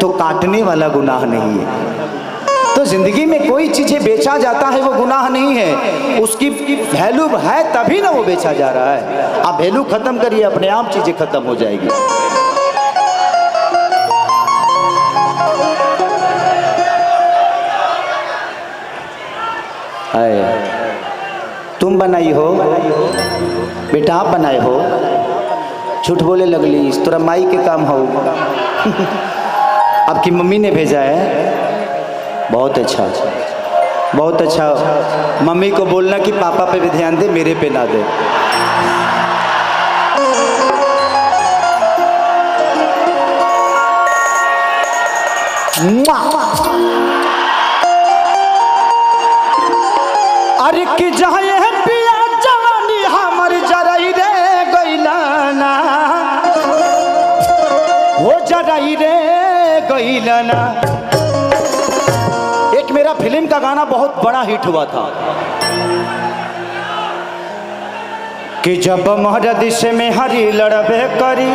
तो काटने वाला गुनाह नहीं है। तो जिंदगी में कोई चीजें बेचा जाता है वो गुनाह नहीं है, उसकी वैल्यू है तभी ना वो बेचा जा रहा है। आप वैल्यू खत्म करिए, अपने आप चीजें खत्म हो जाएगी। तुम बनाई हो बेटा, आप बनाए हो, झूठ बोले लगली, तोरा माई के काम हो। आपकी मम्मी ने भेजा है, बहुत अच्छा, बहुत अच्छा। मम्मी को बोलना कि पापा पे भी ध्यान दे, मेरे पे ना दे। अरे कि जाए पिया जवानी हमर जराई रे गइलाना, वो जराई रे गइलाना। एक मेरा फिल्म का गाना बहुत बड़ा हिट हुआ था कि जब मोहरद से में हरी लड़बे करी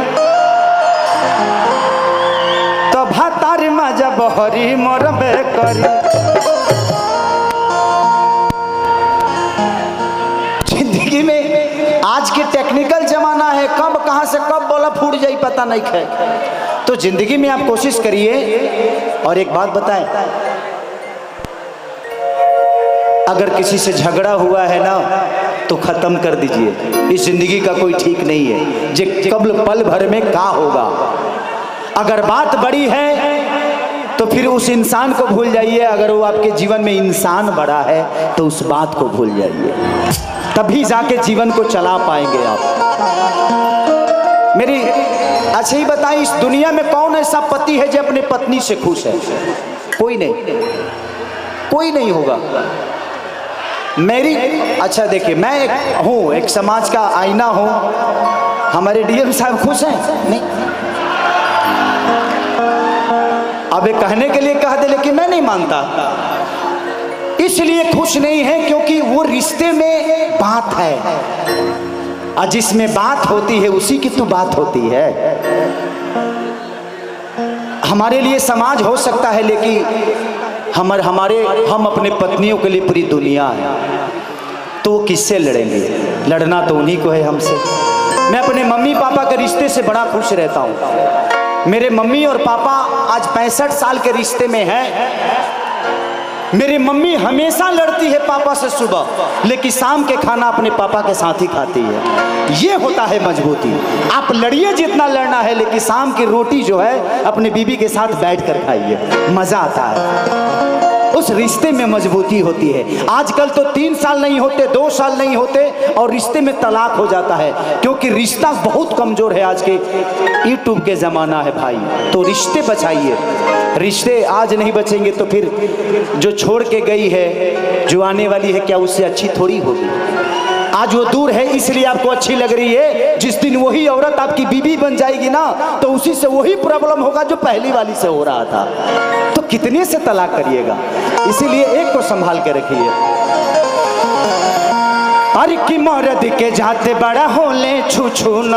तो भातार मजा बहरी मरबे करी। जिंदगी में आज की टेक्निकल जमाना है, कब कहां से कब बोला फूट जाए पता नहीं है। तो जिंदगी में आप कोशिश करिए। और एक बात बताएं, अगर किसी से झगड़ा हुआ है ना तो खत्म कर दीजिए। इस जिंदगी का कोई ठीक नहीं है, जे कब पल भर में क्या होगा। अगर बात बड़ी है तो फिर उस इंसान को भूल जाइए, अगर वो आपके जीवन में इंसान बड़ा है तो उस बात को भूल जाइए, तभी जाके जीवन को चला पाएंगे आप। मेरी अच्छा ही बताएं, इस दुनिया में कौन ऐसा पति है जो अपने पत्नी से खुश है? कोई नहीं, कोई नहीं होगा। मेरी अच्छा देखिए, मैं हूँ एक समाज का आईना हूँ। हमारे डीएम साहब खुश हैं? नहीं। अब ये कहने के लिए कह दे, लेकिन मैं नहीं मानता। इसलिए खुश नहीं है क्योंकि वो रिश्ते में बात है, और जिसमें बात होती है उसी की तो बात होती है। हमारे लिए समाज हो सकता है, लेकिन हम अपने पत्नियों के लिए पूरी दुनिया है। तो किससे लड़ेंगे? लड़ना तो उन्हीं को है हमसे। मैं अपने मम्मी पापा के रिश्ते से बड़ा खुश रहता हूँ। मेरे मम्मी और पापा आज 65 साल के रिश्ते में हैं। मेरी मम्मी हमेशा लड़ती है पापा से सुबह, लेकिन शाम के खाना अपने पापा के साथ ही खाती है। ये होता है मजबूती। आप लड़िए जितना लड़ना है, लेकिन शाम की रोटी जो है अपने बीबी के साथ बैठ कर खाइए, मजा आता है। उस रिश्ते में मजबूती होती है। आजकल तो 3 साल नहीं होते, 2 साल नहीं होते और रिश्ते में तलाक हो जाता है, क्योंकि रिश्ता बहुत कमजोर है। आज के यूट्यूब के ज़माना है भाई, तो रिश्ते बचाइए। रिश्ते आज नहीं बचेंगे तो फिर जो छोड़ के गई है, जो आने वाली है, क्या उससे अच्छी थोड़ी होगी? आज वो दूर है इसलिए आपको अच्छी लग रही है। जिस दिन वही औरत आपकी बीवी बन जाएगी ना, तो उसी से वही प्रॉब्लम होगा जो पहली वाली से हो रहा था। तो कितने से तलाक करिएगा? इसीलिए एक को संभाल के रखिए। अरे कि मर्द के जाते बड़ा होले छू छू न,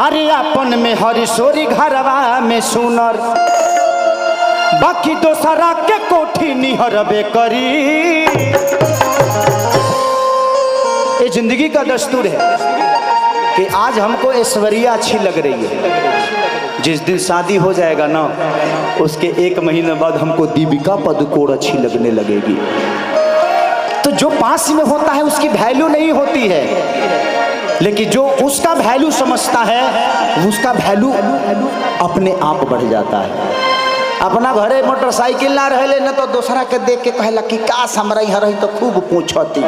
अरे अपन में हरी सोरी घरवा में सुनर, बाकी दोसरा के कोठी निहरबे करी। ये जिंदगी का दस्तूर है कि आज हमको ऐश्वर्या अच्छी लग रही है, जिस दिन शादी हो जाएगा ना, उसके 1 महीने बाद हमको दीपिका पादुकोण अच्छी लगने लगेगी। तो जो पास में होता है उसकी वैल्यू नहीं होती है, लेकिन जो उसका वैल्यू समझता है उसका वैल्यू अपने आप बढ़ जाता है। अपना घरे मोटरसाइकिल ना रहे ना तो दूसरा के देख के कहला कि काश हमरा यहाँ रही तो खूब पूछती,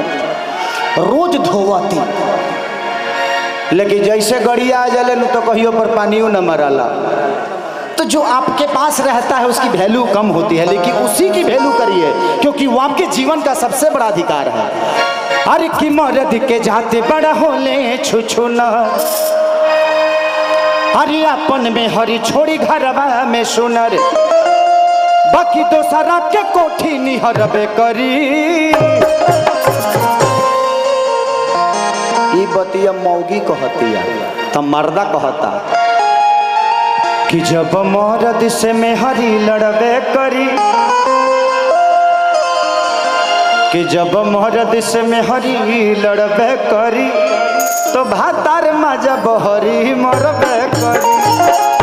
रोज धोवती। लेकिन जैसे गड़िया आ जाले तो कहियो पर पानियों न मराला। तो जो आपके पास रहता है उसकी वैल्यू कम होती है, लेकिन उसी की वैल्यू करिए, क्योंकि वो आपके जीवन का सबसे बड़ा अधिकार है। अरे कि मर्द के जाते बड़ा होले छू छू न, अरे अपन में हरी छोड़ी घरवा में सुनर, बाकी दोसरा के कोठी निहरबे करी। ई बतिया मौगी कहतिया तो मर्दा कहता कि जब मरद से मेहरी लड़बे करी, कि जब मरद से मेहरी लड़बे करी तो भातार मजा बहरी मरबे करी।